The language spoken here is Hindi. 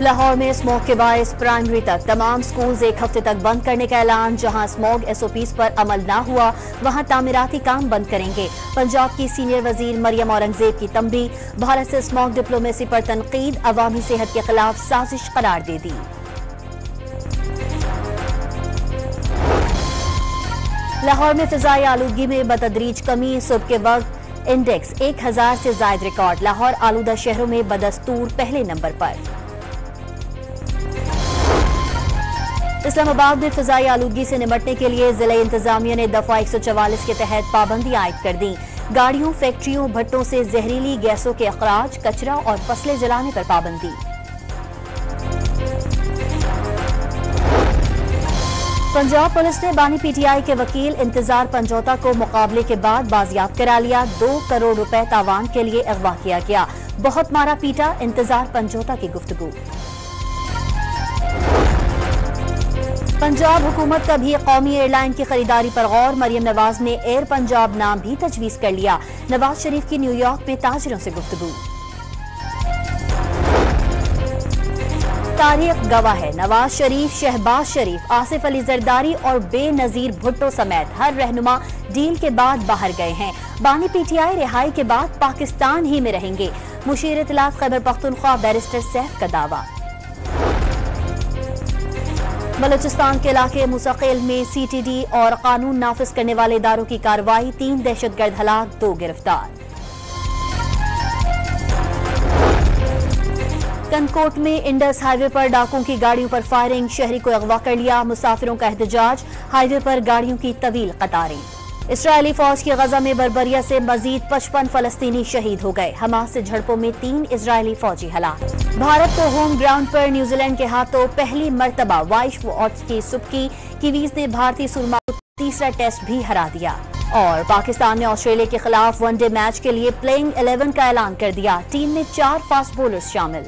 लाहौर में स्मॉग के बायस प्राइमरी तक तमाम स्कूल्स एक हफ्ते तक बंद करने का ऐलान। जहां स्मॉग SOPs पर अमल ना हुआ वहां तामीराती काम बंद करेंगे। पंजाब की सीनियर वजीर मरियम औरंगजेब की तंबीह, भारत से स्मॉग डिप्लोमेसी पर तनकीद अवामी सेहत के खिलाफ साजिश करार दे दी। लाहौर में फिजाई आलूदगी में बतदरीज कमी, सुबह के वक्त इंडेक्स 1000 से जायद रिकॉर्ड। लाहौर आलूदा शहरों में बदस्तूर पहले नंबर पर। इस्लामाबाद में फिजाई आलूदगी से निपटने के लिए जिला इंतजामिया ने दफा 144 के तहत पाबंदी आयद कर दी। गाड़ियों, फैक्ट्रियों, भट्टों से जहरीली गैसों के अखराज, कचरा और फसलें जलाने पर पाबंदी। पंजाब पुलिस ने बानी PTI के वकील इंतजार पंजौता को मुकाबले के बाद बाजियाब करा लिया। 2 करोड़ रुपए तावान के लिए अगवा किया गया। बहुत मारा पीटा, इंतजार पंजौता की गुफ्तगू। पंजाब हुकूमत का भी कौमी एयरलाइन की खरीदारी पर गौर। मरियम नवाज ने एयर पंजाब नाम भी तजवीज कर लिया। नवाज शरीफ की न्यूयॉर्क में ताजिरों से गुफ्तगू। तारीख गवाह है, नवाज शरीफ, शहबाज शरीफ, आसिफ अली जरदारी और बेनजीर भुट्टो समेत हर रहनुमा डील के बाद बाहर गए हैं। बानी PTI रिहाई के बाद पाकिस्तान ही में रहेंगे। मुशीर इत्तलात खैबर पख्तूनख्वा बैरिस्टर सैफ का दावा। बलूचिस्तान के इलाके मुस्तकिल में CTD और कानून नाफिज करने वाले इदारों की कार्रवाई। 3 दहशतगर्द हलाक, 2 गिरफ्तार। कनकोट में इंडस हाईवे पर डाकुओं की गाड़ियों पर फायरिंग, शहरी को अगवा कर लिया। मुसाफिरों का एहतजाज, हाईवे पर गाड़ियों की तवील कतारें। इसराइली फौज की गजा में बर्बरिया से मजीद 55 फलस्तीनी शहीद हो गए। हमास से झड़पों में 3 इजरायली फौजी हलाक। भारत को होम ग्राउंड पर न्यूजीलैंड के हाथों पहली मर्तबा वाइश वॉट्स की सुबकी। कीवीज ने भारतीय सुरमा को तीसरा टेस्ट भी हरा दिया। और पाकिस्तान ने ऑस्ट्रेलिया के खिलाफ वनडे मैच के लिए प्लेइंग 11 का ऐलान कर दिया। टीम में 4 फास्ट बॉलर्स शामिल।